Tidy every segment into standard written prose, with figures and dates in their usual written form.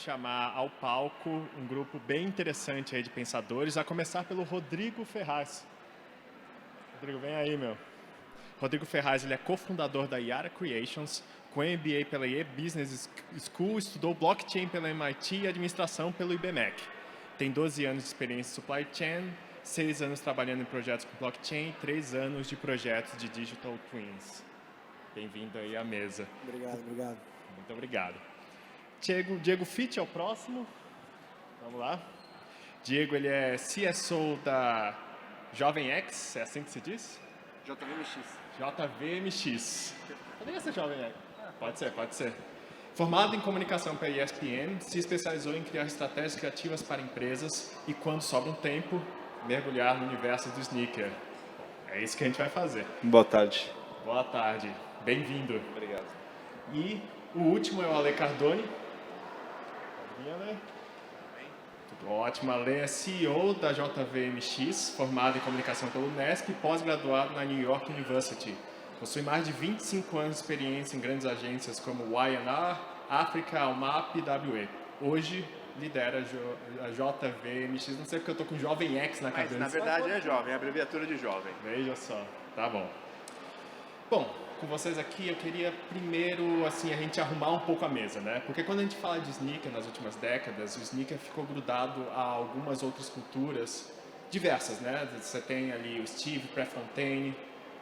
chamar ao palco um grupo bem interessante aí de pensadores, a começar pelo Rodrigo Ferraz. Rodrigo, vem aí, meu. Rodrigo Ferraz, ele é cofundador da Yara Creations, com MBA pela Yale Business School, estudou blockchain pela MIT e administração pelo IBMEC. Tem 12 anos de experiência em supply chain, 6 anos trabalhando em projetos com blockchain, 3 anos de projetos de digital twins. Bem-vindo aí à mesa. Obrigado. Muito obrigado. Diego Fitt é o próximo. Vamos lá. Diego, ele é CSO da Jovem X, é assim que se diz? JVMX. Poderia ser Jovem X. Pode ser. Formado em comunicação pela ESPN, se especializou em criar estratégias criativas para empresas e, quando sobra um tempo, mergulhar no universo do sneaker. É isso que a gente vai fazer. Boa tarde. Boa tarde. Bem-vindo. Obrigado. E o último é o Ale Cardone. Tudo ótimo. Ale é CEO da JVMX, formado em comunicação pelo Unesp e pós-graduado na New York University. Possui mais de 25 anos de experiência em grandes agências como Y&R, África, Almap e WE. Hoje lidera a JVMX, não sei porque eu estou com Jovem X na cabeça. Mas, na verdade é jovem, é a abreviatura de jovem. Veja só, tá bom. Bom, com vocês aqui eu queria primeiro, assim, a gente arrumar um pouco a mesa, né? Porque quando a gente fala de sneaker nas últimas décadas, o sneaker ficou grudado a algumas outras culturas diversas, né? Você tem ali o Steve Prefontaine,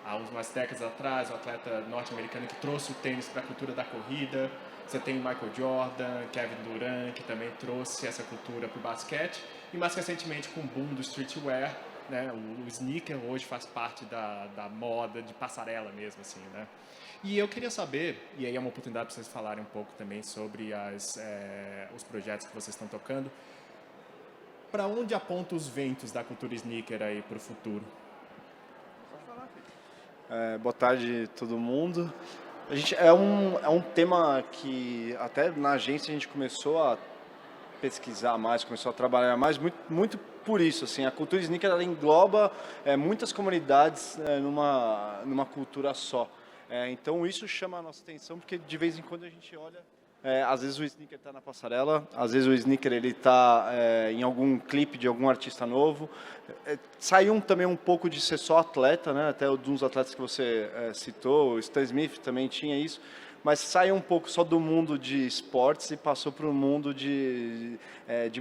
há umas décadas atrás, o atleta norte-americano que trouxe o tênis para a cultura da corrida. Você tem Michael Jordan, Kevin Durant, que também trouxe essa cultura para o basquete. E mais recentemente, com o boom do streetwear, né, o sneaker hoje faz parte da moda, de passarela mesmo, assim, né? E eu queria saber, e aí é uma oportunidade para vocês falarem um pouco também sobre os projetos que vocês estão tocando, para onde apontam os ventos da cultura sneaker aí para o futuro? Boa tarde todo mundo. A gente, é um tema que até na agência a gente começou a pesquisar mais, começou a trabalhar mais, muito por isso, assim, a cultura sneaker ela engloba muitas comunidades numa cultura só. Então isso chama a nossa atenção porque de vez em quando a gente olha, às vezes o sneaker está na passarela, às vezes o sneaker ele está em algum clipe de algum artista novo. Saiu também um pouco de ser só atleta, né? Até uns atletas que você citou, o Stan Smith também tinha isso. Mas saiu um pouco só do mundo de esportes e passou para o mundo de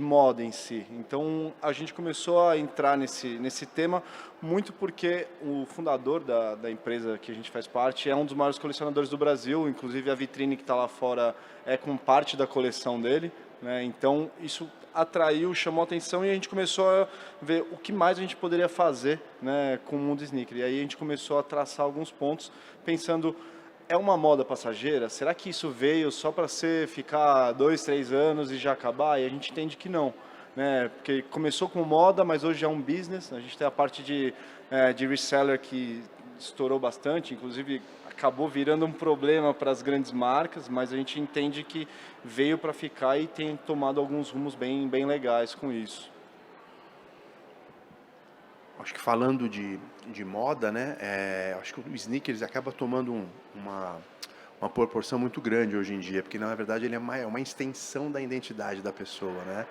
moda em si. Então, a gente começou a entrar nesse tema muito porque o fundador da empresa que a gente faz parte é um dos maiores colecionadores do Brasil, inclusive a vitrine que está lá fora é com parte da coleção dele, né? Então, isso atraiu, chamou a atenção e a gente começou a ver o que mais a gente poderia fazer, né, com o mundo sneaker. E aí a gente começou a traçar alguns pontos, pensando... É uma moda passageira? Será que isso veio só para ficar 2, 3 anos e já acabar? E a gente entende que não, né? Porque começou com moda, mas hoje é um business. A gente tem a parte de reseller que estourou bastante, inclusive acabou virando um problema para as grandes marcas, mas a gente entende que veio para ficar e tem tomado alguns rumos bem legais com isso. Acho que falando de moda, né, acho que o sneakers acaba tomando uma proporção muito grande hoje em dia, porque na verdade ele é uma extensão da identidade da pessoa, né?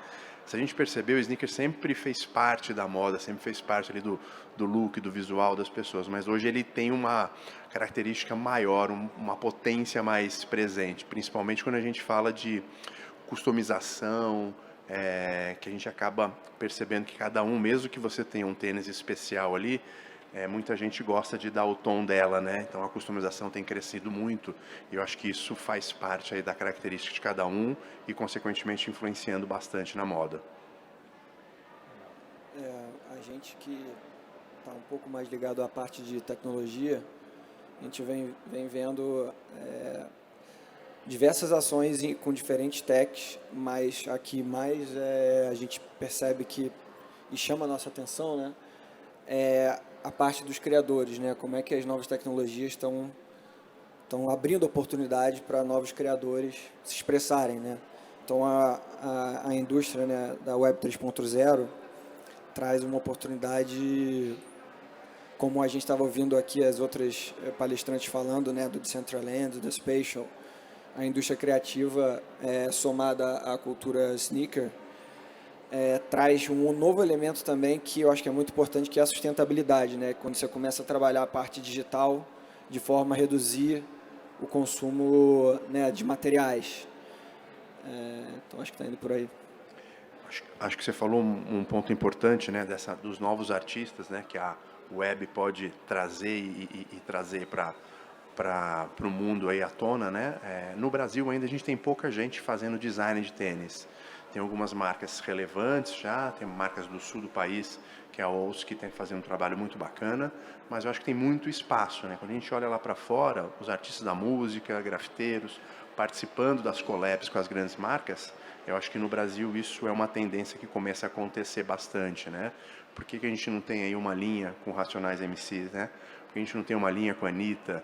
Se a gente perceber, o sneaker sempre fez parte da moda, sempre fez parte ali do look, do visual das pessoas, mas hoje ele tem uma característica maior, uma potência mais presente, principalmente quando a gente fala de customização, que a gente acaba percebendo que cada um, mesmo que você tenha um tênis especial ali, muita gente gosta de dar o tom dela, né? Então a customização tem crescido muito e eu acho que isso faz parte aí da característica de cada um e consequentemente influenciando bastante na moda. A gente que está um pouco mais ligado à parte de tecnologia, a gente vem vendo diversas ações com diferentes techs, mas aqui mais a gente percebe que, e chama a nossa atenção, né, é a parte dos criadores, né, como é que as novas tecnologias estão abrindo oportunidade para novos criadores se expressarem, né. Então a indústria, né, da Web 3.0 traz uma oportunidade, como a gente estava ouvindo aqui as outras palestrantes falando, né, do Decentraland, do Spatial. a indústria criativa somada à cultura sneaker traz um novo elemento também que eu acho que é muito importante, que é a sustentabilidade, né? Quando você começa a trabalhar a parte digital de forma a reduzir o consumo, né, de materiais. Então acho que está indo por aí. Acho que você falou um ponto importante, né, dos novos artistas, né, que a web pode trazer e trazer para o mundo aí à tona, né? No Brasil ainda a gente tem pouca gente fazendo design de tênis. Tem algumas marcas relevantes já, tem marcas do sul do país, que é a OUS, que tem fazendo um trabalho muito bacana, mas eu acho que tem muito espaço, né? Quando a gente olha lá para fora, os artistas da música, grafiteiros, participando das collabs com as grandes marcas, eu acho que no Brasil isso é uma tendência que começa a acontecer bastante, né? Por que a gente não tem aí uma linha com Racionais MCs, né? Por que a gente não tem uma linha com a Anitta?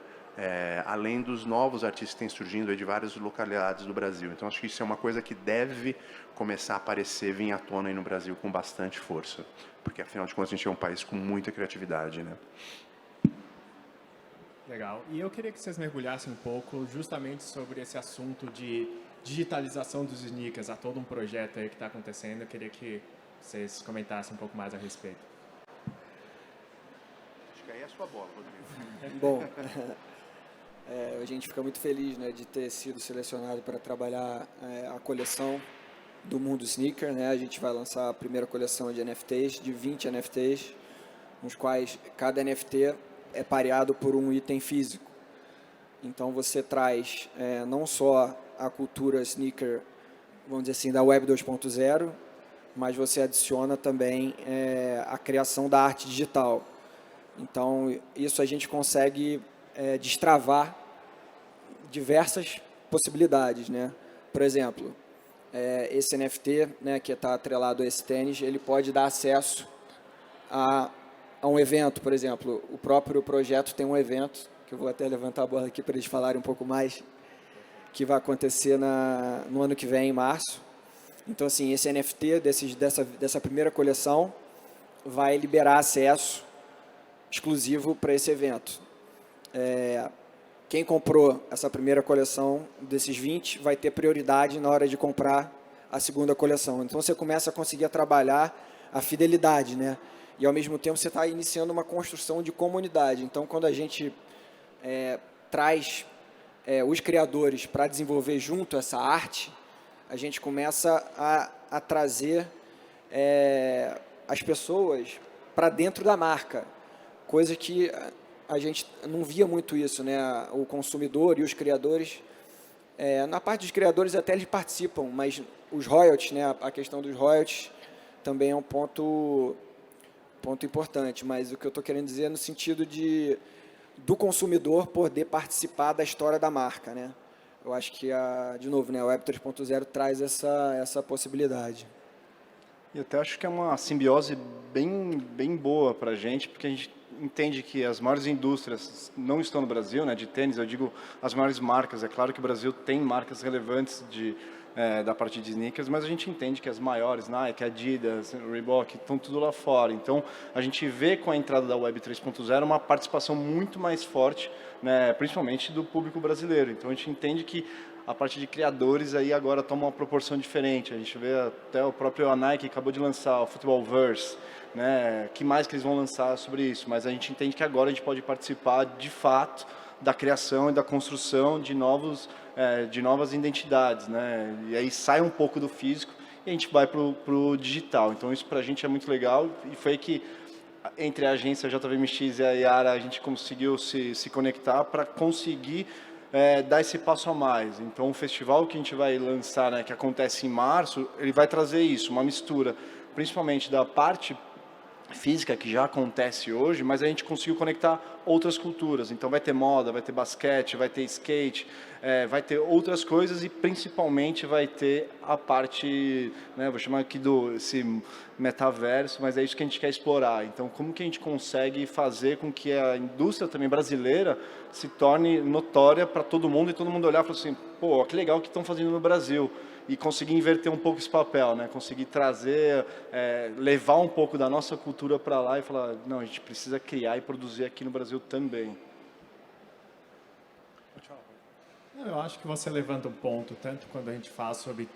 Além dos novos artistas que têm surgindo aí de várias localidades do Brasil. Então, acho que isso é uma coisa que deve começar a aparecer, vir à tona aí no Brasil com bastante força. Porque, afinal de contas, a gente é um país com muita criatividade, né? Legal. E eu queria que vocês mergulhassem um pouco justamente sobre esse assunto de digitalização dos sneakers, há todo um projeto aí que está acontecendo. Eu queria que vocês comentassem um pouco mais a respeito. Acho que aí é a sua bola, Rodrigo. Bom, a gente fica muito feliz, né, de ter sido selecionado para trabalhar a coleção do mundo sneaker, né? A gente vai lançar a primeira coleção de NFTs, de 20 NFTs, nos quais cada NFT é pareado por um item físico. Então você traz não só a cultura sneaker, vamos dizer assim, da Web 2.0, mas você adiciona também a criação da arte digital. Então, isso a gente consegue destravar diversas possibilidades, né? Por exemplo, esse NFT, né, que está atrelado a esse tênis, ele pode dar acesso a um evento, por exemplo. O próprio projeto tem um evento, que eu vou até levantar a bola aqui para eles falarem um pouco mais, que vai acontecer no ano que vem, em março. Então, assim, esse NFT dessa primeira coleção vai liberar acesso exclusivo para esse evento. Quem comprou essa primeira coleção desses 20 vai ter prioridade na hora de comprar a segunda coleção. Então você começa a conseguir trabalhar a fidelidade, né? E ao mesmo tempo você está iniciando uma construção de comunidade. Então quando a gente traz os criadores para desenvolver junto essa arte, a gente começa a trazer as pessoas para dentro da marca. Coisa que a gente não via muito isso, né? O consumidor e os criadores, na parte dos criadores até eles participam, mas os royalties, né? A questão dos royalties também é um ponto importante, mas o que eu estou querendo dizer é no sentido do consumidor poder participar da história da marca, né? Eu acho que, de novo, né, a Web 3.0 traz essa possibilidade. E até acho que é uma simbiose bem boa para a gente, porque a gente entende que as maiores indústrias não estão no Brasil, né, de tênis, eu digo as maiores marcas. É claro que o Brasil tem marcas relevantes da parte de sneakers, mas a gente entende que as maiores, Nike, Adidas, Reebok, estão tudo lá fora. Então, a gente vê com a entrada da Web 3.0 uma participação muito mais forte, né, principalmente do público brasileiro. Então, a gente entende que a parte de criadores aí agora toma uma proporção diferente. A gente vê até o próprio Nike acabou de lançar o Footballverse, né? Que mais que eles vão lançar sobre isso? Mas a gente entende que agora a gente pode participar de fato da criação e da construção de novas identidades, né? E aí sai um pouco do físico e a gente vai pro digital. Então isso para a gente é muito legal e foi que entre a agência JVMX e a Yara a gente conseguiu se conectar para conseguir dar esse passo a mais. Então, o festival que a gente vai lançar, né, que acontece em março, ele vai trazer isso, uma mistura, principalmente da parte física que já acontece hoje, mas a gente conseguiu conectar outras culturas. Então, vai ter moda, vai ter basquete, vai ter skate, vai ter outras coisas e, principalmente, vai ter a parte, né, vou chamar aqui esse metaverso, mas é isso que a gente quer explorar. Então, como que a gente consegue fazer com que a indústria também brasileira se torne notória para todo mundo e todo mundo olhar e falar assim, pô, que legal que estão fazendo no Brasil. E conseguir inverter um pouco esse papel, né? Conseguir trazer, levar um pouco da nossa cultura para lá e falar, não, a gente precisa criar e produzir aqui no Brasil também. Eu acho que você levanta um ponto, tanto quando a gente fala sobre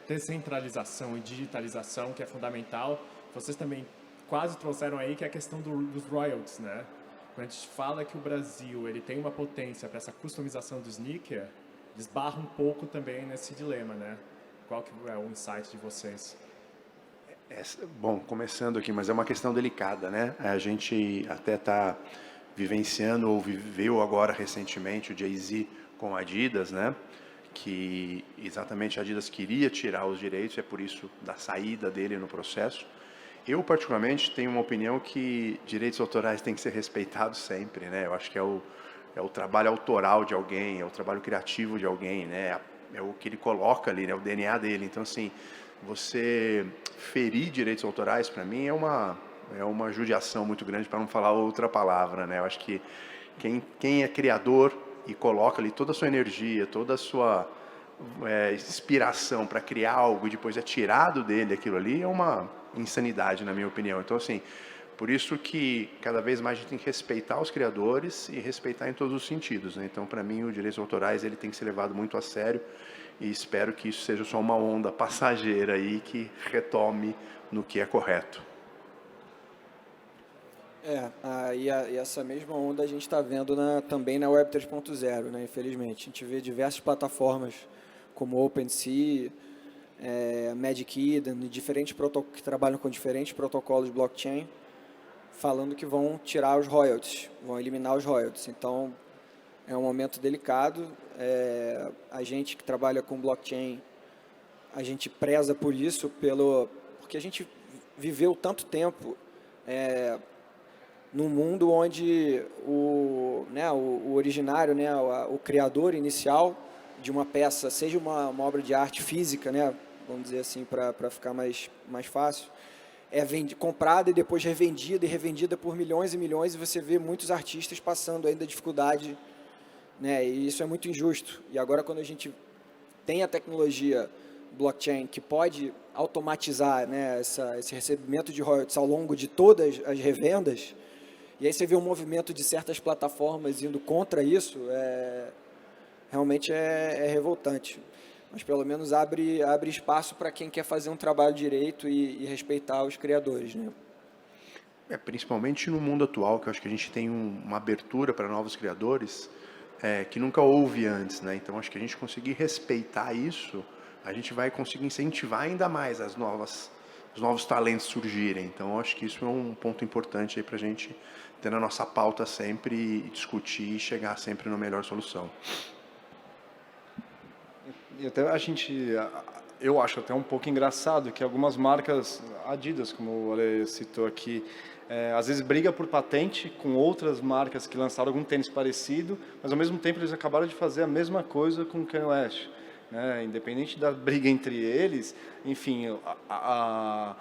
descentralização e digitalização, que é fundamental, vocês também quase trouxeram aí que é a questão dos royalties, né? Quando a gente fala que o Brasil ele tem uma potência para essa customização do sneaker, esbarra um pouco também nesse dilema, né? Qual que é o insight de vocês? Bom, começando aqui, mas é uma questão delicada, né? A gente até está vivenciando ou viveu agora recentemente o Jay-Z com a Adidas, né? Que exatamente a Adidas queria tirar os direitos, é por isso da saída dele no processo. Eu, particularmente, tenho uma opinião que direitos autorais têm que ser respeitados sempre, né? Eu acho que é o trabalho autoral de alguém, é o trabalho criativo de alguém, né? É o que ele coloca ali, né? O DNA dele. Então, assim, você ferir direitos autorais, para mim, é uma judiação muito grande, para não falar outra palavra, né? Eu acho que quem é criador e coloca ali toda a sua energia, toda a sua inspiração para criar algo e depois é tirado dele aquilo ali, é uma insanidade, na minha opinião. Então, assim, por isso que cada vez mais a gente tem que respeitar os criadores e respeitar em todos os sentidos, né? Então, para mim, os direitos autorais ele tem que ser levado muito a sério e espero que isso seja só uma onda passageira aí que retome no que é correto. E essa mesma onda a gente está vendo também na Web 3.0, né? Infelizmente. A gente vê diversas plataformas como OpenSea, Magic Eden, que trabalham com diferentes protocolos de blockchain, falando que vão tirar os royalties, vão eliminar os royalties. Então, é um momento delicado. A gente que trabalha com blockchain, a gente preza por isso, porque a gente viveu tanto tempo num mundo onde o originário, né, o criador inicial de uma peça, seja uma obra de arte física, né, vamos dizer assim, para ficar mais fácil, comprada e depois revendida e revendida por milhões e milhões, e você vê muitos artistas passando ainda dificuldade, né, e isso é muito injusto. E agora, quando a gente tem a tecnologia blockchain que pode automatizar, né, esse recebimento de royalties ao longo de todas as revendas, e aí você vê um movimento de certas plataformas indo contra isso, realmente é revoltante. Mas pelo menos abre espaço para quem quer fazer um trabalho direito e respeitar os criadores, né? Principalmente no mundo atual, que eu acho que a gente tem uma abertura para novos criadores que nunca houve antes, né? Então, acho que a gente conseguir respeitar isso, a gente vai conseguir incentivar ainda mais os novos talentos surgirem. Então, acho que isso é um ponto importante aí para a gente ter na nossa pauta sempre e discutir e chegar sempre na melhor solução. E até eu acho até um pouco engraçado que algumas marcas, Adidas, como o Ale citou aqui, às vezes briga por patente com outras marcas que lançaram algum tênis parecido, mas ao mesmo tempo eles acabaram de fazer a mesma coisa com o Kanye West, né? Independente da briga entre eles, enfim, a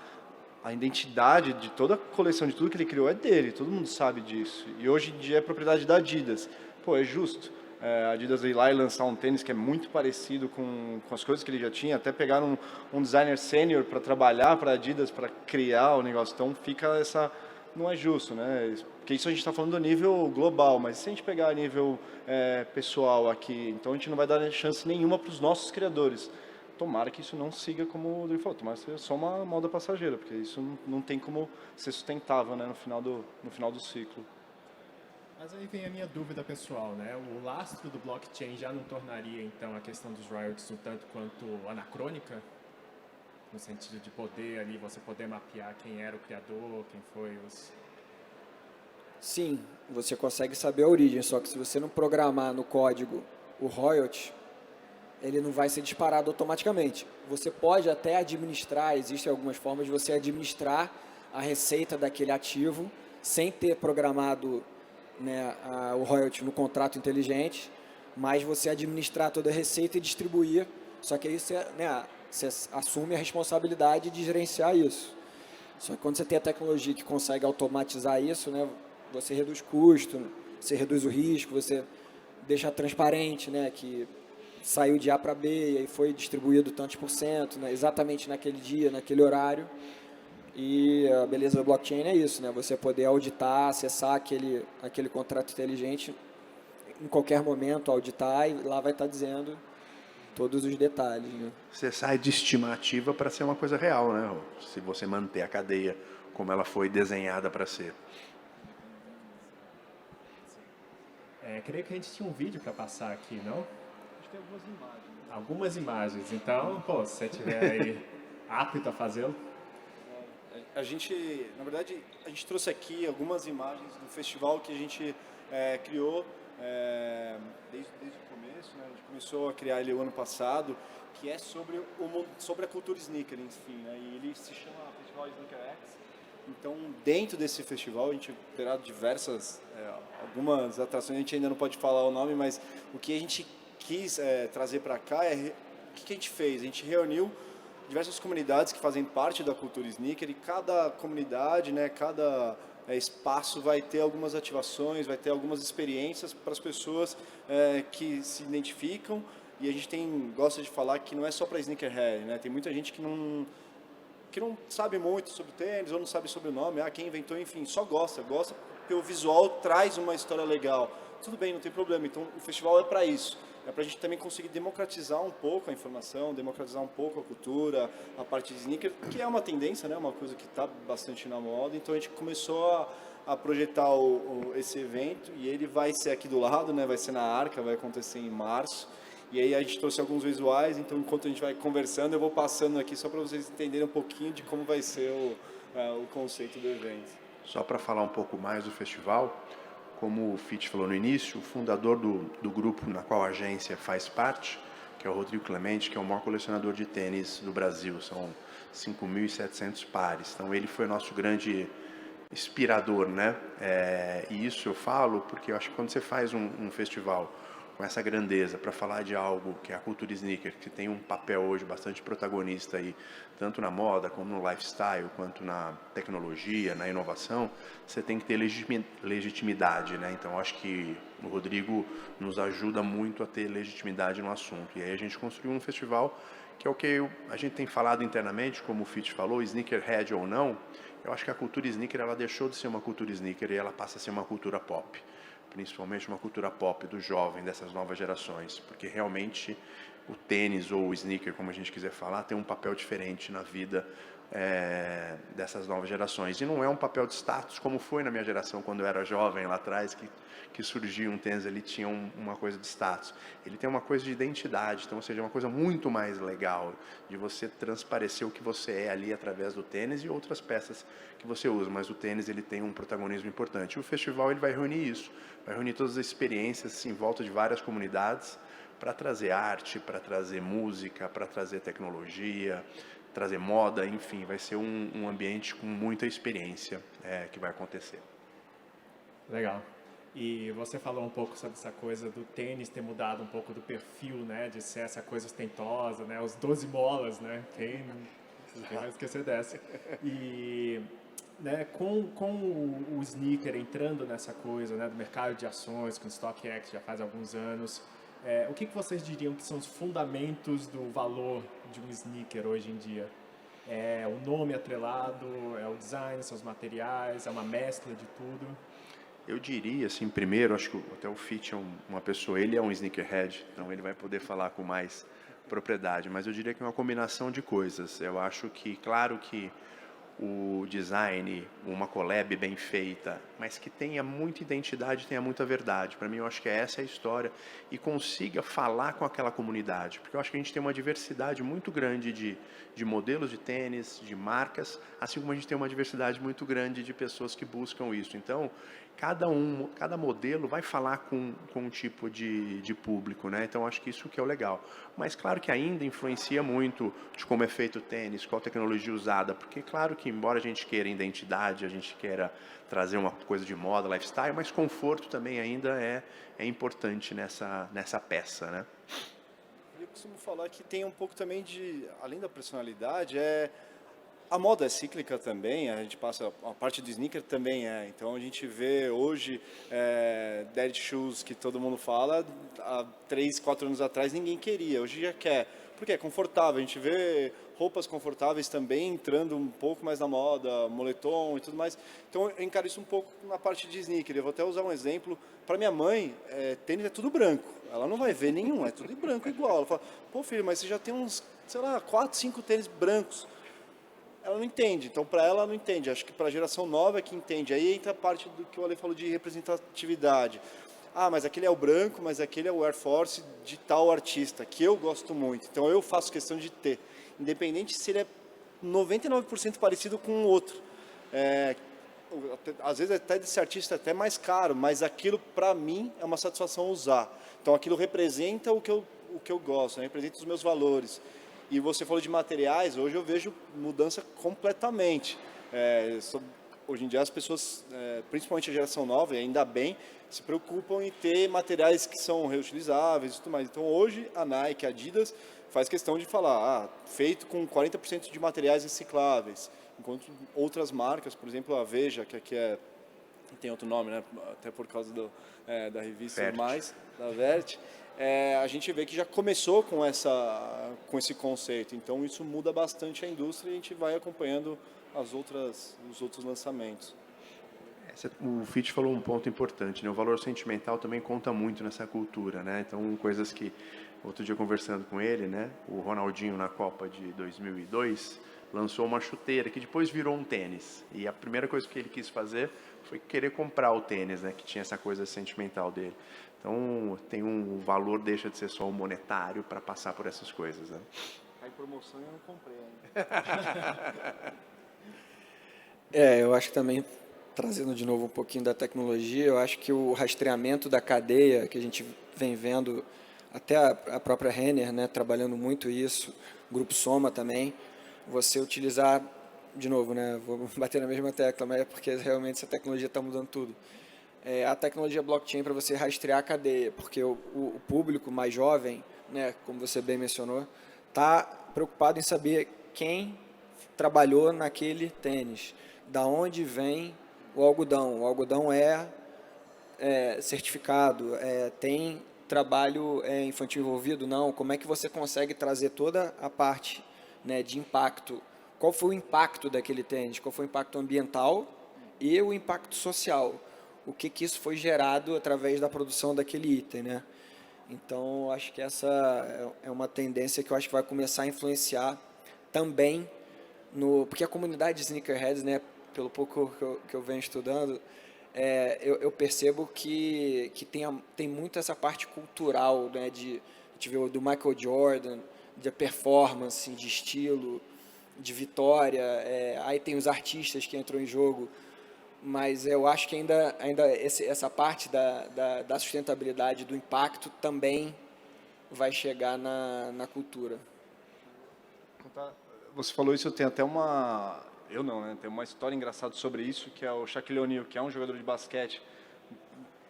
identidade de toda a coleção, de tudo que ele criou é dele, todo mundo sabe disso. E hoje em dia é propriedade da Adidas. Pô, é justo. A Adidas ir lá e lançar um tênis que é muito parecido com as coisas que ele já tinha, até pegaram um designer sênior para trabalhar para a Adidas, para criar o negócio. Então fica não é justo, né? Porque isso a gente está falando a nível global, mas se a gente pegar a nível pessoal aqui, então a gente não vai dar chance nenhuma para os nossos criadores. Tomara que isso não siga como o Rodrigo falou, tomara que seja só uma moda passageira, porque isso não tem como ser sustentável, né, no final do ciclo. Mas aí vem a minha dúvida pessoal, né? O lastro do blockchain já não tornaria, então, a questão dos royalties um tanto quanto anacrônica? No sentido de poder ali, você poder mapear quem era o criador, quem foi os... Sim, você consegue saber a origem, só que se você não programar no código o royalty, ele não vai ser disparado automaticamente. Você pode até administrar, existem algumas formas de você administrar a receita daquele ativo sem ter programado, né, o royalty no contrato inteligente, mas você administrar toda a receita e distribuir, só que aí você assume a responsabilidade de gerenciar isso. Só que quando você tem a tecnologia que consegue automatizar isso, né, você reduz custo, você reduz o risco, você deixa transparente, né, que saiu de A para B e aí foi distribuído tantos por cento, né, exatamente naquele dia, naquele horário. E a beleza do blockchain é isso, né? Você poder auditar, acessar aquele contrato inteligente em qualquer momento auditar e lá vai estar dizendo todos os detalhes, né? Você sai de estimativa para ser uma coisa real, né? Se você manter a cadeia como ela foi desenhada para ser. Creio que a gente tinha um vídeo para passar aqui, não? Acho que tem algumas imagens. Algumas imagens. Então, pô, se você estiver aí apto a fazê-lo. A gente, na verdade, a gente trouxe aqui algumas imagens do festival que a gente criou desde o começo, né? A gente começou a criar ele o ano passado, que é sobre a cultura sneaker, enfim, né? E ele se chama Festival Sneaker X. Então, dentro desse festival, a gente terá algumas atrações, a gente ainda não pode falar o nome, mas o que a gente quis trazer para cá o que a gente fez? A gente reuniu diversas comunidades que fazem parte da cultura sneaker e cada comunidade, né, cada espaço vai ter algumas ativações, vai ter algumas experiências para as pessoas que se identificam, e a gente gosta de falar que não é só para sneakerhead, né? Tem muita gente que não sabe muito sobre tênis ou não sabe sobre o nome, quem inventou, enfim, só gosta porque o visual traz uma história legal. Tudo bem, não tem problema, então o festival é para isso. É para a gente também conseguir democratizar um pouco a informação, democratizar um pouco a cultura, a parte de sneaker, que é uma tendência, né? Uma coisa que está bastante na moda. Então a gente começou a projetar esse evento e ele vai ser aqui do lado, né? Vai ser na Arca, vai acontecer em março. E aí a gente trouxe alguns visuais, então enquanto a gente vai conversando, eu vou passando aqui só para vocês entenderem um pouquinho de como vai ser o conceito do evento. Só para falar um pouco mais do festival, como o Fitch falou no início, o fundador do grupo na qual a agência faz parte, que é o Rodrigo Clemente, que é o maior colecionador de tênis do Brasil, são 5.700 pares. Então ele foi nosso grande inspirador, né? E isso eu falo porque eu acho que quando você faz um festival com essa grandeza para falar de algo que é a cultura sneaker, que tem um papel hoje bastante protagonista aí, tanto na moda, como no lifestyle, quanto na tecnologia, na inovação, você tem que ter legitimidade, né? Então, acho que o Rodrigo nos ajuda muito a ter legitimidade no assunto. E aí a gente construiu um festival que é o que a gente tem falado internamente, como o Fitch falou, sneakerhead ou não, eu acho que a cultura sneaker ela deixou de ser uma cultura sneaker e ela passa a ser uma cultura pop. Principalmente uma cultura pop do jovem, dessas novas gerações, porque realmente o tênis ou o sneaker, como a gente quiser falar, tem um papel diferente na vida dessas novas gerações. E não é um papel de status como foi na minha geração, quando eu era jovem lá atrás, que surgia um tênis ali, tinha uma coisa de status. Ele tem uma coisa de identidade, então, ou seja, é uma coisa muito mais legal de você transparecer o que você é ali através do tênis e outras peças que você usa, mas o tênis ele tem um protagonismo importante. E o festival ele vai reunir isso, vai reunir todas as experiências em volta de várias comunidades para trazer arte, para trazer música, para trazer tecnologia, trazer moda, enfim, vai ser um ambiente com muita experiência que vai acontecer. Legal. E você falou um pouco sobre essa coisa do tênis ter mudado um pouco do perfil, né, de ser essa coisa ostentosa, né, os 12 molas, né, quem vai esquecer dessa. E né, com o sneaker entrando nessa coisa, né, do mercado de ações, com o StockX já faz alguns anos, o que vocês diriam que são os fundamentos do valor de um sneaker hoje em dia? É o nome atrelado, é o design, são os materiais, é uma mescla de tudo? Eu diria, assim, primeiro, acho que até o Fitch é uma pessoa, ele é um sneakerhead, então ele vai poder falar com mais propriedade, mas eu diria que é uma combinação de coisas. Eu acho que, claro que o design, uma collab bem feita, mas que tenha muita identidade, tenha muita verdade. Para mim, eu acho que essa é a história e consiga falar com aquela comunidade, porque eu acho que a gente tem uma diversidade muito grande de modelos de tênis, de marcas, assim como a gente tem uma diversidade muito grande de pessoas que buscam isso. Então, cada modelo vai falar com um tipo de público, né? Então, acho que isso que é o legal. Mas, claro que ainda influencia muito de como é feito o tênis, qual tecnologia usada, porque, claro que, embora a gente queira identidade, a gente queira trazer uma coisa de moda, lifestyle, mas conforto também ainda é importante nessa peça, né? Eu costumo falar que tem um pouco também além da personalidade, A moda é cíclica também, a gente passa, a parte do sneaker também então a gente vê hoje dead shoes que todo mundo fala, há 3, 4 anos atrás ninguém queria, hoje já quer, porque é confortável, a gente vê roupas confortáveis também entrando um pouco mais na moda, moletom e tudo mais, então eu encaro isso um pouco na parte de sneaker, eu vou até usar um exemplo, para minha mãe, tênis é tudo branco, ela não vai ver nenhum, é tudo branco igual, ela fala, pô filho, mas você já tem uns, sei lá, 4, 5 tênis brancos, ela não entende, então para ela não entende, acho que para a geração nova é que entende, aí entra a parte do que o Ale falou de representatividade, mas aquele é o branco, mas aquele é o Air Force de tal artista, que eu gosto muito, então eu faço questão de ter, independente se ele é 99% parecido com o outro, às vezes até desse artista é até mais caro, mas aquilo para mim é uma satisfação usar, então aquilo representa o que eu gosto, né? Representa os meus valores. E você falou de materiais, hoje eu vejo mudança completamente. Hoje em dia as pessoas, principalmente a geração nova, e ainda bem, se preocupam em ter materiais que são reutilizáveis e tudo mais. Então hoje a Nike, a Adidas, faz questão de falar, feito com 40% de materiais recicláveis. Enquanto outras marcas, por exemplo a Veja, que aqui tem outro nome, né? Até por causa da revista Vert. mais, da Vert, a gente vê que já começou com esse conceito, então isso muda bastante a indústria e a gente vai acompanhando os outros lançamentos. O Fitch falou um ponto importante, né? O valor sentimental também conta muito nessa cultura, né? Então, coisas que, outro dia conversando com ele, né? O Ronaldinho na Copa de 2002 lançou uma chuteira que depois virou um tênis. E a primeira coisa que ele quis fazer foi querer comprar o tênis, né? Que tinha essa coisa sentimental dele. Então, o valor deixa de ser só o monetário para passar por essas coisas, né? Tá em promoção e eu não comprei ainda. Eu acho que também, trazendo de novo um pouquinho da tecnologia, eu acho que o rastreamento da cadeia, que a gente vem vendo, até a própria Renner, né, trabalhando muito isso, o Grupo Soma também, você utilizar, de novo, né, vou bater na mesma tecla, mas é porque realmente essa tecnologia está mudando tudo. A tecnologia blockchain para você rastrear a cadeia, porque o público mais jovem, né, como você bem mencionou, está preocupado em saber quem trabalhou naquele tênis, da onde vem o algodão. O algodão é certificado, tem trabalho infantil envolvido? Não. Como é que você consegue trazer toda a parte, né, de impacto? Qual foi o impacto daquele tênis? Qual foi o impacto ambiental e o impacto social? O que isso foi gerado através da produção daquele item, né? Então, acho que essa é uma tendência que eu acho que vai começar a influenciar também porque a comunidade de sneakerheads, né, pelo pouco que eu venho estudando, eu percebo que tem muito essa parte cultural, né, de ver do Michael Jordan, de performance, de estilo, de vitória, aí tem os artistas que entram em jogo, mas eu acho que ainda essa parte da sustentabilidade, do impacto também vai chegar na cultura. Você falou isso, eu tenho até tem uma história engraçada sobre isso, que é o Shaquille O'Neal, que é um jogador de basquete,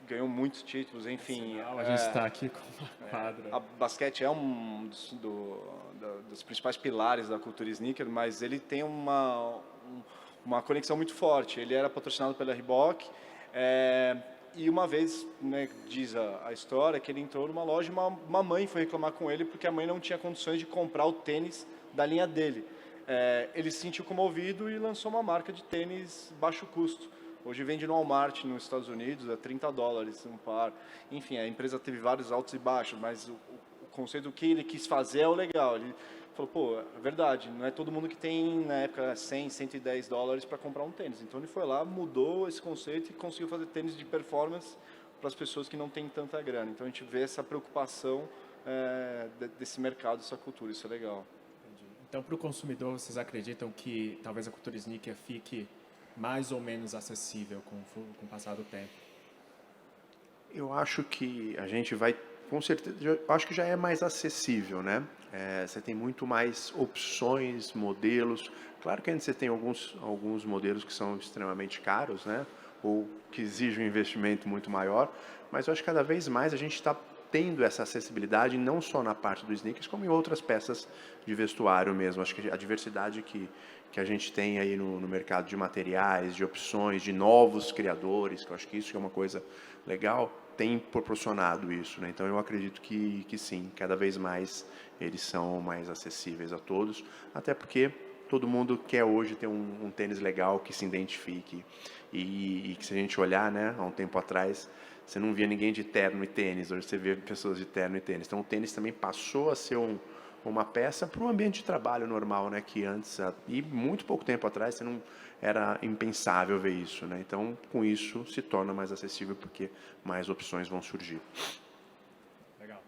ganhou muitos títulos, enfim. A gente está aqui com uma quadra. A basquete é um dos principais pilares da cultura sneaker, mas ele tem uma conexão muito forte. Ele era patrocinado pela Reebok, e uma vez, né, diz a história, que ele entrou numa loja e uma mãe foi reclamar com ele porque a mãe não tinha condições de comprar o tênis da linha dele. Ele se sentiu comovido e lançou uma marca de tênis baixo custo. Hoje vende no Walmart nos Estados Unidos a $30 um par. Enfim, a empresa teve vários altos e baixos, mas o conceito do que ele quis fazer é o legal. Ele falou, é verdade, não é todo mundo que tem, na época, $100, $110 para comprar um tênis. Então ele foi lá, mudou esse conceito e conseguiu fazer tênis de performance para as pessoas que não têm tanta grana. Então a gente vê essa preocupação desse mercado, dessa cultura, isso é legal. Então, para o consumidor, vocês acreditam que talvez a cultura sneaker fique mais ou menos acessível com o passar do tempo? Eu acho que a gente vai, com certeza, eu acho que já é mais acessível, né? Você tem muito mais opções, modelos. Claro que ainda você tem alguns modelos que são extremamente caros, né? Ou que exigem um investimento muito maior, mas eu acho que cada vez mais a gente está tendo essa acessibilidade não só na parte do sneakers, como em outras peças de vestuário mesmo. Acho que a diversidade que a gente tem aí no mercado de materiais, de opções, de novos criadores, que eu acho que isso é uma coisa legal, tem proporcionado isso, né? Então eu acredito que sim, cada vez mais eles são mais acessíveis a todos, até porque todo mundo quer hoje ter um tênis legal que se identifique e que se a gente olhar, né, há um tempo atrás, você não via ninguém de terno e tênis, hoje você vê pessoas de terno e tênis. Então o tênis também passou a ser uma peça para o ambiente de trabalho normal, né, que antes, e muito pouco tempo atrás, você não era impensável ver isso, né? Então com isso se torna mais acessível porque mais opções vão surgir. Legal.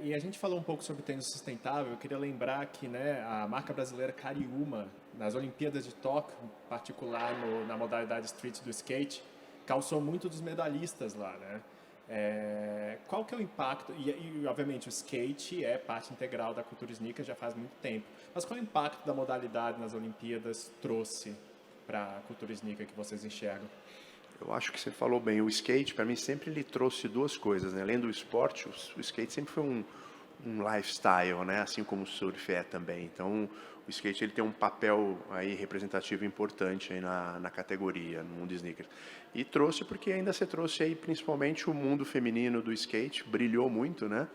E a gente falou um pouco sobre tênis sustentável. Eu queria lembrar que, né, a marca brasileira Cariúma, nas Olimpíadas de Tóquio, em particular na modalidade street do skate, calçou muito dos medalhistas lá, né? Qual que é o impacto? E, obviamente, o skate é parte integral da cultura sneaker já faz muito tempo. Mas qual é o impacto da modalidade nas Olimpíadas trouxe para a cultura sneaker que vocês enxergam? Eu acho que você falou bem. O skate, para mim, sempre lhe trouxe duas coisas, né? Além do esporte, o skate sempre foi um lifestyle, né? Assim como o surf é também. Então, o skate ele tem um papel aí representativo importante aí na categoria, no mundo sneaker. E trouxe porque ainda você trouxe aí principalmente o mundo feminino do skate, brilhou muito, né?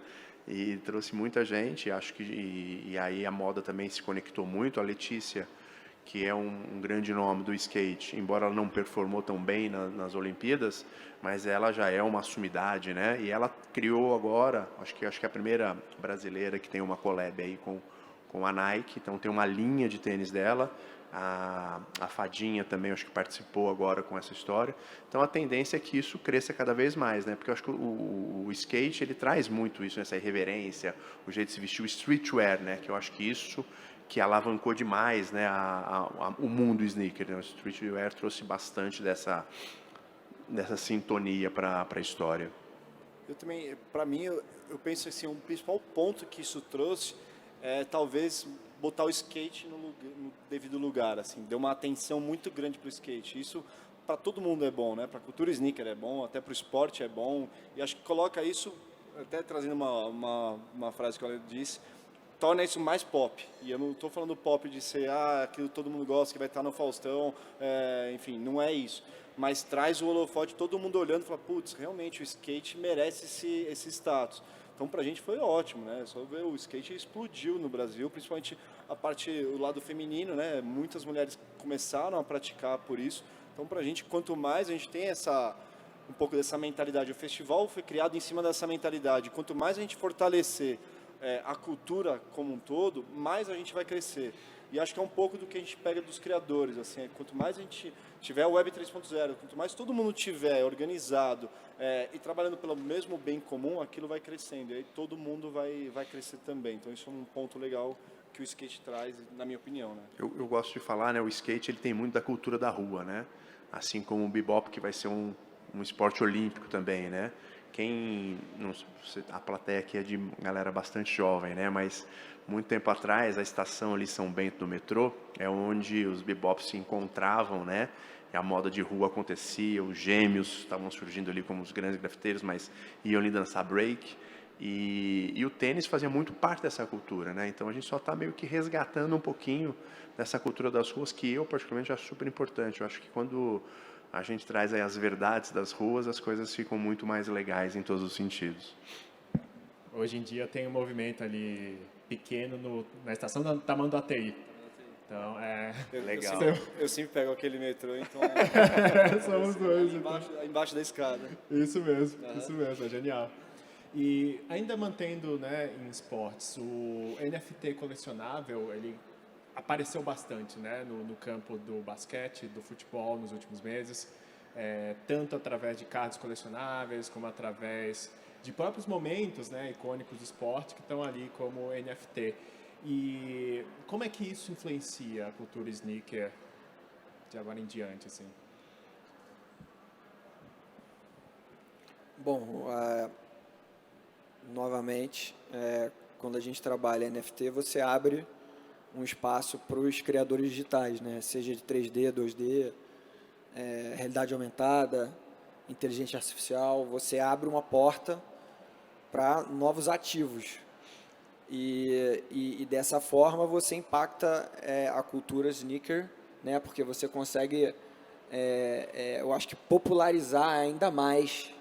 E trouxe muita gente, acho que e aí a moda também se conectou muito. A Letícia, que é um grande nome do skate, embora ela não performou tão bem nas Olimpíadas, mas ela já é uma sumidade, né? E ela criou agora, acho que é a primeira brasileira que tem uma collab aí com a Nike, então tem uma linha de tênis dela, a Fadinha também acho que participou agora com essa história, então a tendência é que isso cresça cada vez mais, né? Porque eu acho que o skate ele traz muito isso, essa irreverência, o jeito de se vestir, o streetwear, né? Que eu acho que isso que alavancou demais, né, o mundo sneaker, né? O streetwear trouxe bastante dessa sintonia para a história. Eu também, para mim, eu penso assim, um principal ponto que isso trouxe é talvez botar o skate no devido lugar, assim, deu uma atenção muito grande para o skate. Isso para todo mundo é bom, né? Para a cultura sneaker é bom, até para o esporte é bom. E acho que coloca isso, até trazendo uma frase que ela disse, torna isso mais pop. E eu não estou falando pop de ser aquilo que todo mundo gosta, que vai estar no Faustão, enfim, não é isso. Mas traz o holofote, todo mundo olhando e fala, putz, realmente o skate merece esse status. Então pra gente foi ótimo, né? Só ver o skate explodiu no Brasil, principalmente o lado feminino, né? Muitas mulheres começaram a praticar por isso. Então pra gente, quanto mais a gente tem um pouco dessa mentalidade, o festival foi criado em cima dessa mentalidade. Quanto mais a gente fortalecer a cultura como um todo, mais a gente vai crescer. E acho que é um pouco do que a gente pega dos criadores, assim, quanto mais a gente tiver o Web 3.0, quanto mais todo mundo tiver organizado e trabalhando pelo mesmo bem comum, aquilo vai crescendo, e aí todo mundo vai crescer também. Então isso é um ponto legal que o skate traz, na minha opinião, né? Eu gosto de falar, né, o skate ele tem muito da cultura da rua, né? Assim como o bebop, que vai ser um esporte olímpico também, né? A plateia aqui é de galera bastante jovem, né? Mas muito tempo atrás, a estação ali São Bento do metrô é onde os bebops se encontravam, né? E a moda de rua acontecia, os gêmeos estavam surgindo ali como os grandes grafiteiros, mas iam ali dançar break. E o tênis fazia muito parte dessa cultura, né? Então a gente só está meio que resgatando um pouquinho dessa cultura das ruas, que eu particularmente acho super importante. Eu acho que quando a gente traz aí as verdades das ruas, as coisas ficam muito mais legais em todos os sentidos. Hoje em dia tem um movimento ali pequeno na estação da Tamanduateí. Então, legal. Eu sempre pego aquele metrô, então... Somos dois. Embaixo da escada. Isso mesmo, é genial. E ainda mantendo, né, em esportes, o NFT colecionável, ele apareceu bastante, né, no campo do basquete, do futebol nos últimos meses, tanto através de cards colecionáveis, como através de próprios momentos, né, icônicos do esporte que estão ali como NFT. E como é que isso influencia a cultura sneaker de agora em diante, assim? Bom, novamente, quando a gente trabalha NFT, você abre um espaço para os criadores digitais, né? Seja de 3D, 2D, realidade aumentada, inteligência artificial. Você abre uma porta para novos ativos. E dessa forma você impacta a cultura sneaker, né? Porque você consegue, eu acho que popularizar ainda mais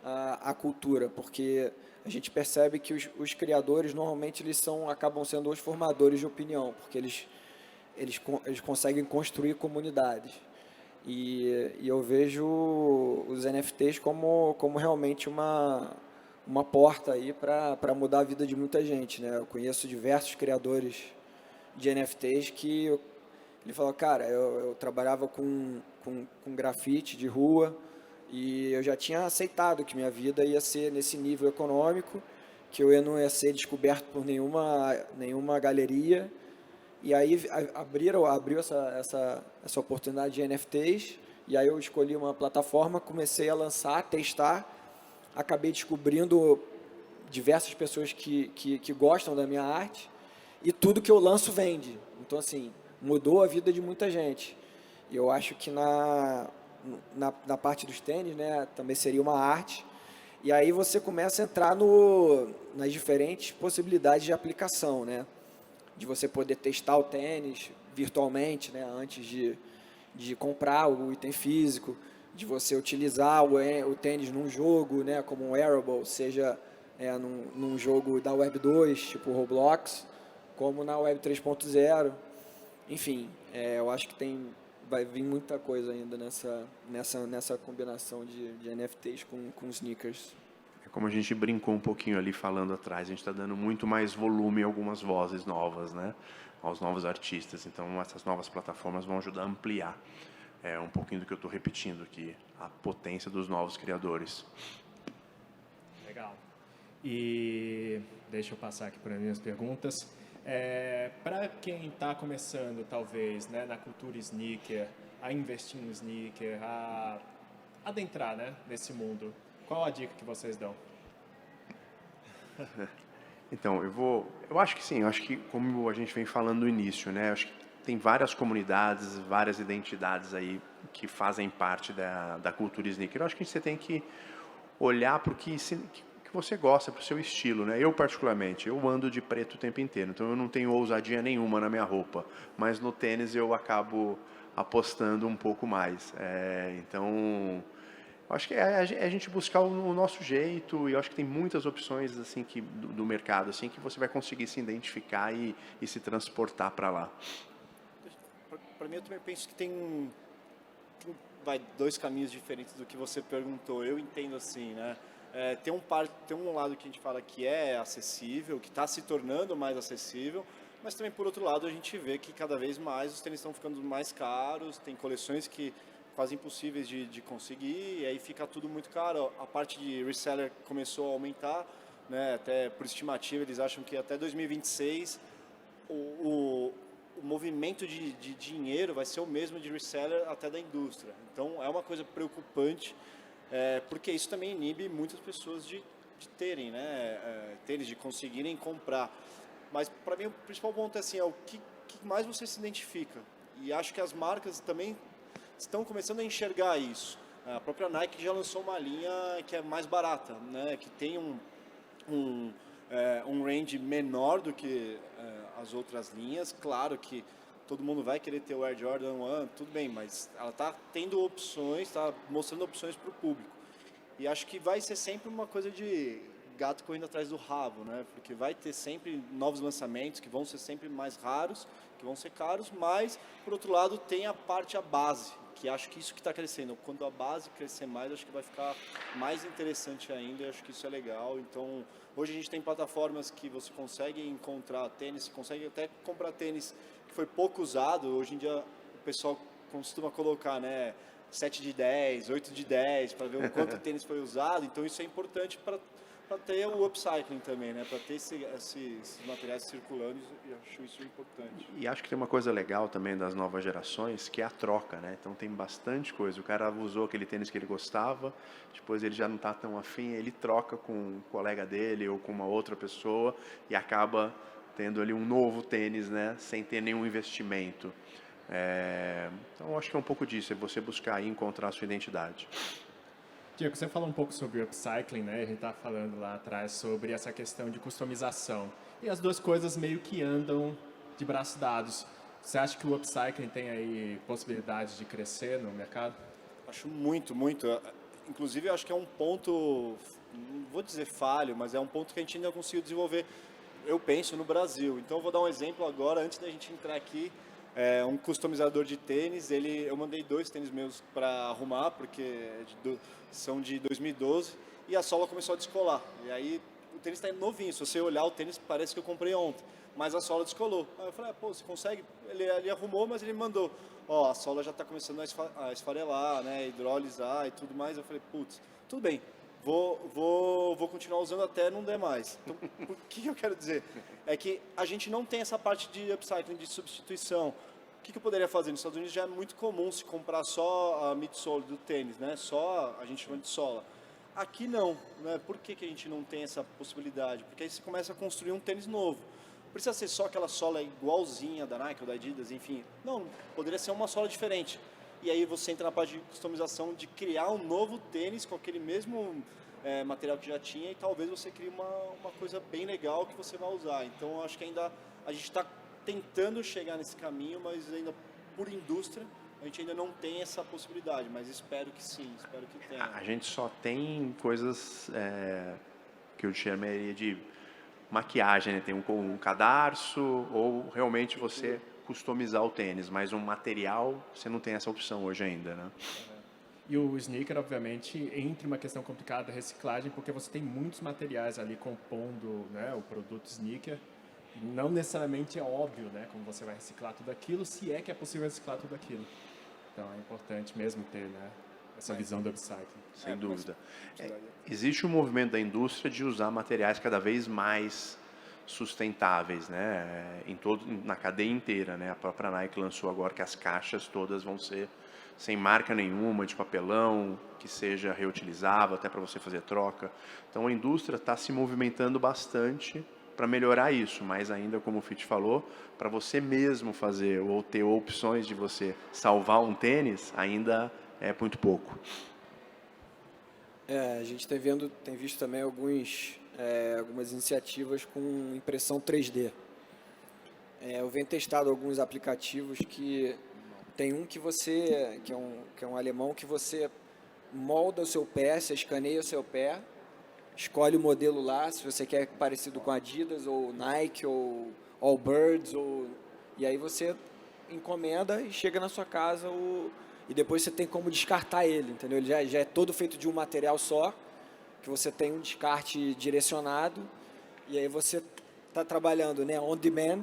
a cultura, porque a gente percebe que os criadores normalmente acabam sendo os formadores de opinião, porque eles conseguem construir comunidades. E eu vejo os NFTs como realmente uma porta aí para mudar a vida de muita gente, né? Eu conheço diversos criadores de NFTs que ele falou, cara, eu trabalhava com grafite de rua e eu já tinha aceitado que minha vida ia ser nesse nível econômico, que não ia ser descoberto por nenhuma galeria. E aí abriu essa oportunidade de NFTs, e aí eu escolhi uma plataforma, comecei a lançar, testar, acabei descobrindo diversas pessoas que gostam da minha arte, e tudo que eu lanço vende. Então, assim, mudou a vida de muita gente. E eu acho que na parte dos tênis, né, também seria uma arte. E aí você começa a entrar nas diferentes possibilidades de aplicação, né? De você poder testar o tênis virtualmente, né, antes de comprar o item físico, de você utilizar o tênis num jogo, né, como um wearable, seja num jogo da Web 2, tipo Roblox, como na Web 3.0. Enfim, eu acho que vai vir muita coisa ainda nessa combinação de NFTs com sneakers. É como a gente brincou um pouquinho ali falando atrás, a gente está dando muito mais volume a algumas vozes novas, né? Aos novos artistas. Então, essas novas plataformas vão ajudar a ampliar um pouquinho do que eu estou repetindo aqui, a potência dos novos criadores. Legal. E deixa eu passar aqui para as minhas perguntas. Para quem está começando, talvez, né, na cultura sneaker, a investir em sneaker, a adentrar, né, nesse mundo, qual a dica que vocês dão? Então, eu acho que sim, eu acho que como a gente vem falando no início, né, eu acho que tem várias comunidades, várias identidades aí que fazem parte da cultura sneaker. Eu acho que você tem que olhar para o que você gosta, para o seu estilo, né? Eu particularmente, eu ando de preto o tempo inteiro, então eu não tenho ousadia nenhuma na minha roupa, mas no tênis eu acabo apostando um pouco mais. Então, eu acho que é a gente buscar o nosso jeito, e eu acho que tem muitas opções assim do mercado assim que você vai conseguir se identificar e se transportar para lá. Para mim, eu também penso que tem dois caminhos diferentes do que você perguntou. Eu entendo assim, né? Tem um lado que a gente fala que é acessível, que está se tornando mais acessível, mas também, por outro lado, a gente vê que cada vez mais os tênis estão ficando mais caros, tem coleções que quase impossíveis de conseguir, e aí fica tudo muito caro. A parte de reseller começou a aumentar, né? Até por estimativa, eles acham que até 2026 o movimento de dinheiro vai ser o mesmo de reseller até da indústria. Então, é uma coisa preocupante, porque isso também inibe muitas pessoas de terem, né, tênis, de conseguirem comprar. Mas, para mim, o principal ponto é assim, o que mais você se identifica. E acho que as marcas também estão começando a enxergar isso. A própria Nike já lançou uma linha que é mais barata, né, que tem um range menor do que as outras linhas. Claro que todo mundo vai querer ter o Air Jordan 1, tudo bem, mas ela está tendo opções, está mostrando opções para o público. E acho que vai ser sempre uma coisa de gato correndo atrás do rabo, né? Porque vai ter sempre novos lançamentos que vão ser sempre mais raros, que vão ser caros, mas, por outro lado, tem a base, que acho que isso que está crescendo. Quando a base crescer mais, acho que vai ficar mais interessante ainda, e acho que isso é legal. Então, hoje a gente tem plataformas que você consegue encontrar tênis, consegue até comprar tênis que foi pouco usado. Hoje em dia o pessoal costuma colocar, né, 7 de 10, 8 de 10, para ver o quanto tênis foi usado. Então isso é importante para ter o upcycling também, né, para ter esses materiais circulando, e acho isso importante. E acho que tem uma coisa legal também das novas gerações, que é a troca, né? Então tem bastante coisa. O cara usou aquele tênis que ele gostava, depois ele já não está tão afim, ele troca com um colega dele ou com uma outra pessoa e acaba tendo ali um novo tênis, né? Sem ter nenhum investimento. Então acho que é um pouco disso, é você buscar e encontrar a sua identidade. Diego, você falou um pouco sobre o upcycling, né? A gente estava falando lá atrás sobre essa questão de customização. E as duas coisas meio que andam de braços dados. Você acha que o upcycling tem aí possibilidades de crescer no mercado? Acho muito, muito. Inclusive, eu acho que é um ponto, não vou dizer falho, mas é um ponto que a gente ainda conseguiu desenvolver, eu penso, no Brasil. Então, eu vou dar um exemplo agora, antes da gente entrar aqui. Um customizador de tênis, eu mandei 2 tênis meus para arrumar, porque são de 2012, e a sola começou a descolar. E aí, o tênis está novinho, se você olhar o tênis, parece que eu comprei ontem, mas a sola descolou. Aí eu falei, pô, você consegue? Ele arrumou, mas ele me mandou, a sola já está começando a esfarelar, né, hidrolisar e tudo mais. Eu falei, putz, tudo bem, vou continuar usando até não der mais. Então, o que eu quero dizer? É que a gente não tem essa parte de upcycling, de substituição. O que eu poderia fazer? Nos Estados Unidos já é muito comum se comprar só a midsole do tênis, né? Só a gente chama de sola. Aqui não, né? Por que a gente não tem essa possibilidade? Porque aí você começa a construir um tênis novo. Precisa ser só aquela sola igualzinha da Nike ou da Adidas, enfim. Não, poderia ser uma sola diferente. E aí você entra na parte de customização, de criar um novo tênis com aquele mesmo material que já tinha, e talvez você crie uma coisa bem legal que você vai usar. Então, eu acho que ainda a gente está tentando chegar nesse caminho, mas ainda por indústria a gente ainda não tem essa possibilidade, mas espero que sim, espero que tenha. A gente só tem coisas que eu chamaria de maquiagem, né? Tem um cadarço ou realmente você customizar o tênis, mas um material você não tem essa opção hoje ainda, né? E o sneaker, obviamente, entre uma questão complicada da reciclagem, porque você tem muitos materiais ali compondo, né, o produto sneaker. Não necessariamente é óbvio, né, como você vai reciclar tudo aquilo, se é que é possível reciclar tudo aquilo. Então é importante mesmo ter, né, essa visão do upcycling. Sem dúvida. Existe um movimento da indústria de usar materiais cada vez mais sustentáveis, né, na cadeia inteira, né? A própria Nike lançou agora que as caixas todas vão ser sem marca nenhuma, de papelão, que seja reutilizável, até para você fazer troca. Então a indústria está se movimentando bastante para melhorar isso, mas ainda, como o Fit falou, para você mesmo fazer ou ter opções de você salvar um tênis, ainda é muito pouco. A gente tem visto também algumas iniciativas com impressão 3D. Eu venho testado alguns aplicativos que tem um que é um alemão, que você molda o seu pé, você escaneia o seu pé, escolhe o modelo lá, se você quer parecido com Adidas, ou Nike, ou Allbirds, e aí você encomenda e chega na sua casa, e depois você tem como descartar ele, entendeu? Ele já é todo feito de um material só, que você tem um descarte direcionado, e aí você está trabalhando, né, on demand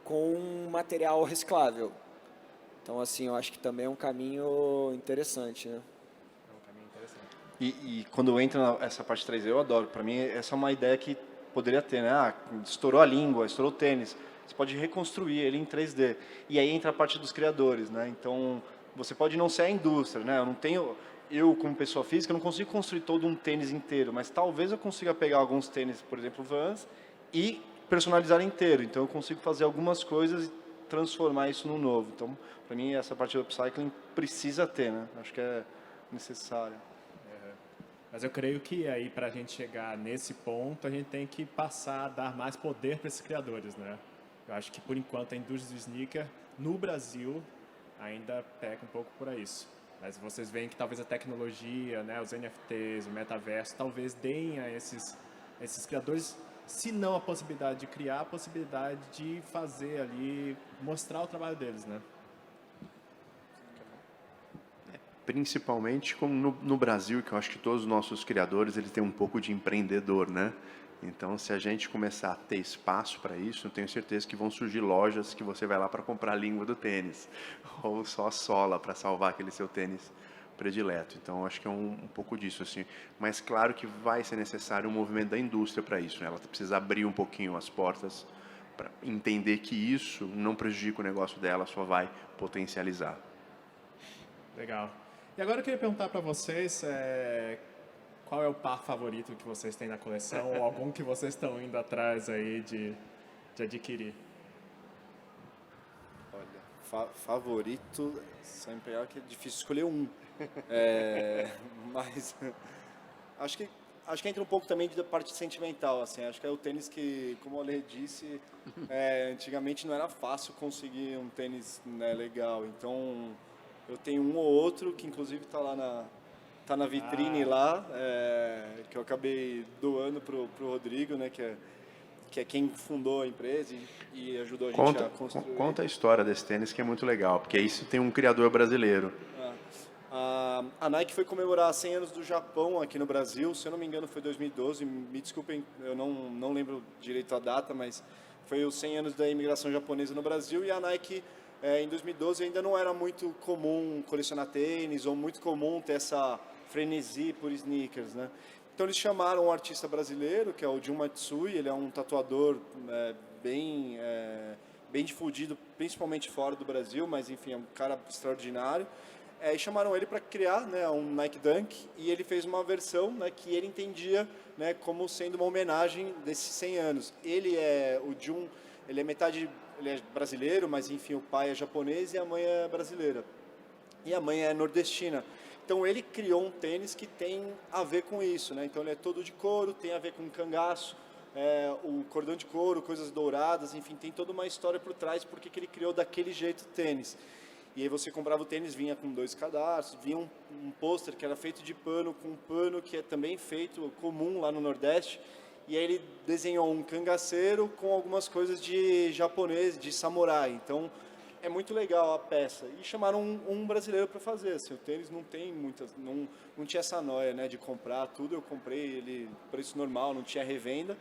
com um material reciclável. Então, assim, eu acho que também é um caminho interessante, né? É um caminho interessante. E quando entra essa parte 3D, eu adoro. Para mim, essa é uma ideia que poderia ter, né? Estourou a língua, estourou o tênis. Você pode reconstruir ele em 3D. E aí entra a parte dos criadores, né? Então, você pode não ser a indústria, né? Eu, como pessoa física, não consigo construir todo um tênis inteiro, mas talvez eu consiga pegar alguns tênis, por exemplo, Vans, e personalizar inteiro. Então, eu consigo fazer algumas coisas e transformar isso num novo. Então, para mim, essa parte do upcycling precisa ter, né? Acho que é necessário. Mas eu creio que aí, para a gente chegar nesse ponto, a gente tem que passar a dar mais poder para esses criadores, né? Eu acho que, por enquanto, a indústria do sneaker, no Brasil, ainda peca um pouco por isso. Mas vocês veem que talvez a tecnologia, né, os NFTs, o metaverso, talvez deem a esses criadores, se não a possibilidade de criar, a possibilidade de fazer ali, mostrar o trabalho deles, né? Principalmente como no Brasil, que eu acho que todos os nossos criadores eles têm um pouco de empreendedor, né? Então, se a gente começar a ter espaço para isso, eu tenho certeza que vão surgir lojas que você vai lá para comprar a língua do tênis, ou só a sola para salvar aquele seu tênis predileto. Então, eu acho que é um pouco disso, assim. Mas claro que vai ser necessário um movimento da indústria para isso, né? Ela precisa abrir um pouquinho as portas para entender que isso não prejudica o negócio dela, só vai potencializar. Legal. E agora eu queria perguntar para vocês qual é o par favorito que vocês têm na coleção ou algum que vocês estão indo atrás aí de adquirir. Olha, Favorito, sempre é que é difícil escolher um. Mas acho que entra um pouco também da parte sentimental, assim. Acho que é o tênis que, como o Ale disse, antigamente não era fácil conseguir um tênis, né, legal. Então, eu tenho um ou outro que inclusive tá na vitrine lá, que eu acabei doando pro Rodrigo, né, que é quem fundou a empresa e ajudou a gente a construir. Conta a história desse tênis, que é muito legal, porque isso tem um criador brasileiro. A Nike foi comemorar 100 anos do Japão aqui no Brasil, se eu não me engano foi 2012, me desculpem, eu não lembro direito a data, mas foi os 100 anos da imigração japonesa no Brasil, e a Nike em 2012 ainda não era muito comum colecionar tênis, ou muito comum ter essa frenesi por sneakers, né? Então eles chamaram um artista brasileiro, que é o Jun Matsui, ele é um tatuador bem difundido, principalmente fora do Brasil, mas enfim, é um cara extraordinário. E chamaram ele para criar, né, um Nike Dunk, e ele fez uma versão, né, que ele entendia, né, como sendo uma homenagem desses 100 anos. O Jun, ele é brasileiro, mas enfim, o pai é japonês e a mãe é brasileira. E a mãe é nordestina. Então ele criou um tênis que tem a ver com isso, né? Então ele é todo de couro, tem a ver com cangaço, o cordão de couro, coisas douradas, enfim, tem toda uma história por trás porque que ele criou daquele jeito o tênis. E aí você comprava o tênis, vinha com 2 cadarços, vinha um pôster que era feito de pano, com um pano que é também feito, comum lá no Nordeste. E aí ele desenhou um cangaceiro com algumas coisas de japonês, de samurai. Então é muito legal a peça. E chamaram um brasileiro para fazer. Assim, o tênis não tem muitas, não tinha essa noia, né, de comprar tudo. Eu comprei ele preço normal, não tinha revenda.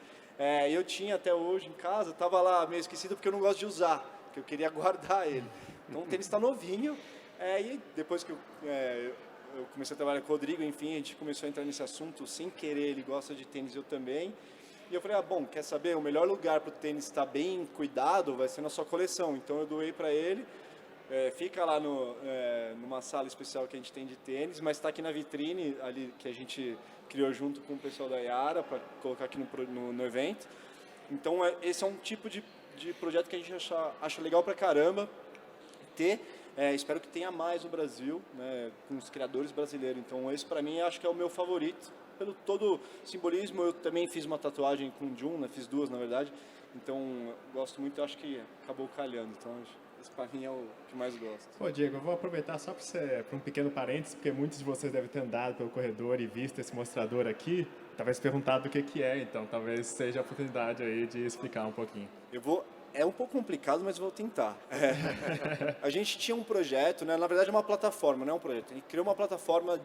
Eu tinha até hoje em casa, estava lá meio esquecido porque eu não gosto de usar, porque eu queria guardar ele. Então o tênis está novinho, e depois que eu comecei a trabalhar com o Rodrigo, enfim, a gente começou a entrar nesse assunto sem querer, ele gosta de tênis, eu também. E eu falei, bom, quer saber, o melhor lugar para o tênis estar bem cuidado vai ser na sua coleção. Então eu doei para ele, fica lá numa sala especial que a gente tem de tênis, mas está aqui na vitrine, ali que a gente criou junto com o pessoal da Yara para colocar aqui no evento. Então esse é um tipo de projeto que a gente acha legal pra caramba ter, espero que tenha mais no Brasil, né, com os criadores brasileiros. Então esse para mim acho que é o meu favorito, pelo todo o simbolismo. Eu também fiz uma tatuagem com o Jun, né, fiz 2 na verdade, então gosto muito, acho que acabou calhando, então esse para mim é o que mais gosto. Pô, Diego, eu vou aproveitar só para um pequeno parênteses, porque muitos de vocês devem ter andado pelo corredor e visto esse mostrador aqui, talvez perguntado o que é, então talvez seja a oportunidade aí de explicar um pouquinho. É um pouco complicado, mas vou tentar. A gente tinha um projeto, né? Na verdade é uma plataforma, não é um projeto. A gente criou uma plataforma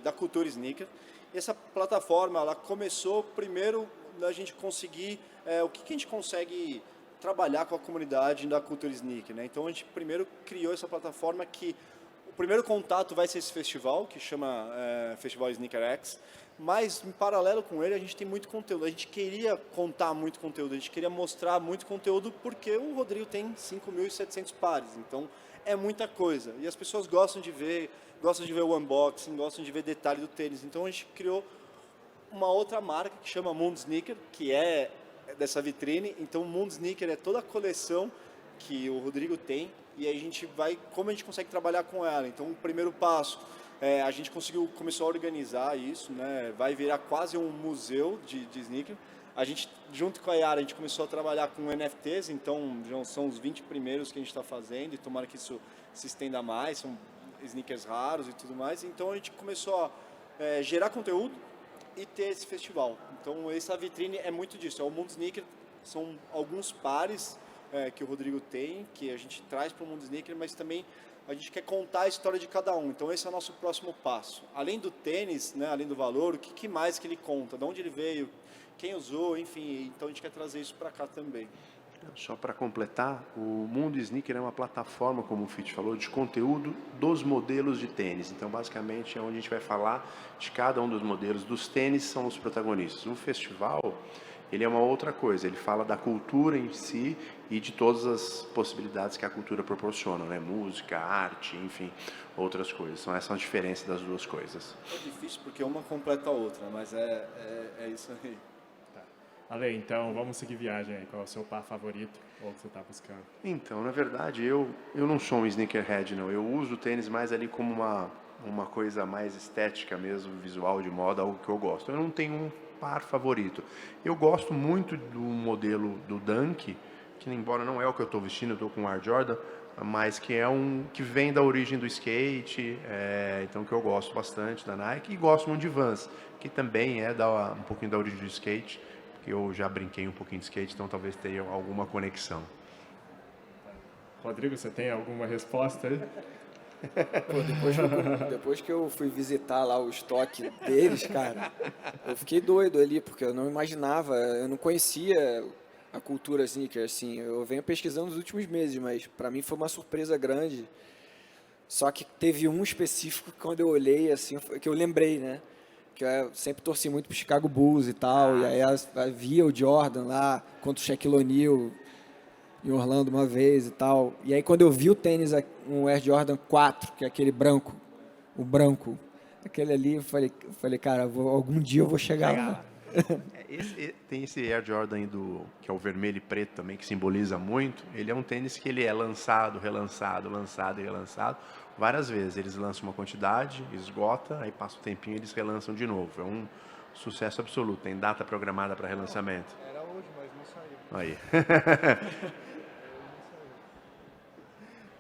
da cultura sneaker. E essa plataforma, ela começou primeiro da gente conseguir o que a gente consegue trabalhar com a comunidade da cultura sneaker, né? Então a gente primeiro criou essa plataforma que o primeiro contato vai ser esse festival, que chama Festival Sneaker X. Mas, em paralelo com ele, a gente tem muito conteúdo. A gente queria contar muito conteúdo, a gente queria mostrar muito conteúdo, porque o Rodrigo tem 5.700 pares, então é muita coisa. E as pessoas gostam de ver o unboxing, gostam de ver detalhe do tênis. Então a gente criou uma outra marca que chama Mundo Sneaker, que é dessa vitrine. Então o Mundo Sneaker é toda a coleção que o Rodrigo tem, e aí como a gente consegue trabalhar com ela. Então o primeiro passo, a gente começou a organizar isso, né? Vai virar quase um museu de sneaker. A gente, junto com a Yara, a gente começou a trabalhar com NFTs, então já são os 20 primeiros que a gente está fazendo, e tomara que isso se estenda mais, são sneakers raros e tudo mais. Então a gente começou a gerar conteúdo e ter esse festival. Então essa vitrine é muito disso, é o Mundo Sneaker, são alguns pares que o Rodrigo tem, que a gente traz para o Mundo Sneaker, mas também a gente quer contar a história de cada um. Então esse é o nosso próximo passo. Além do tênis, né, além do valor, o que mais que ele conta? De onde ele veio? Quem usou? Enfim, então a gente quer trazer isso para cá também. Só para completar, o Mundo Sneaker é uma plataforma, como o Fitch falou, de conteúdo dos modelos de tênis. Então, basicamente, é onde a gente vai falar de cada um dos modelos. Dos tênis são os protagonistas. O festival, ele é uma outra coisa. Ele fala da cultura em si e de todas as possibilidades que a cultura proporciona, né? Música, arte, enfim, outras coisas. Então, essa é a diferença das duas coisas. É difícil porque uma completa a outra, mas é isso aí. Ale, então vamos seguir viagem aí. Qual é o seu par favorito ou que você está buscando? Então, na verdade, eu não sou um sneakerhead, não. Eu uso o tênis mais ali como uma coisa mais estética mesmo, visual, de moda, algo que eu gosto. Eu não tenho um par favorito. Eu gosto muito do modelo do Dunk, que embora não é o que eu estou vestindo, eu estou com o Air Jordan, mas que é que vem da origem do skate, então que eu gosto bastante da Nike, e gosto muito de Vans, que também é um pouquinho da origem do skate, porque eu já brinquei um pouquinho de skate, então talvez tenha alguma conexão. Rodrigo, você tem alguma resposta aí? Pô, depois que eu fui visitar lá o estoque deles, cara, eu fiquei doido ali, porque eu não imaginava, eu não conhecia a cultura sneaker, assim. Eu venho pesquisando nos últimos meses, mas para mim foi uma surpresa grande. Só que teve um específico que quando eu olhei, assim, que eu lembrei, né? Que eu sempre torci muito pro Chicago Bulls e tal, e aí via o Jordan lá contra o Shaquille O'Neal em Orlando uma vez e tal. E aí quando eu vi o tênis, um Air Jordan 4, que é aquele branco, o branco, aquele ali, eu falei cara, algum dia eu vou chegar lá. Tem esse Air Jordan aí que é o vermelho e preto também, que simboliza muito. Ele é um tênis que ele é lançado, relançado, lançado e relançado várias vezes. Eles lançam uma quantidade, esgota, aí passa um tempinho e eles relançam de novo. É um sucesso absoluto. Tem data programada para relançamento. Era hoje, mas não saiu. Aí.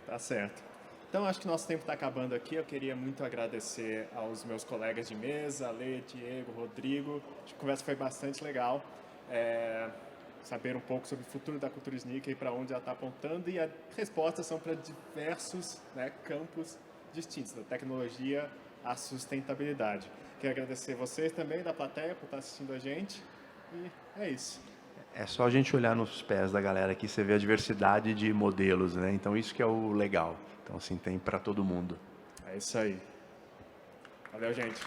Tá certo. Então, acho que nosso tempo está acabando aqui. Eu queria muito agradecer aos meus colegas de mesa, Ale, Diego, Rodrigo. Acho que a conversa foi bastante legal. Saber um pouco sobre o futuro da cultura sneaker e para onde ela está apontando. E as respostas são para diversos campos distintos, da tecnologia à sustentabilidade. Quero agradecer vocês também, da plateia, por estar assistindo a gente. E é isso. É só a gente olhar nos pés da galera aqui, você vê a diversidade de modelos, né? Então isso que é o legal. Então assim, tem para todo mundo. É isso aí. Valeu, gente.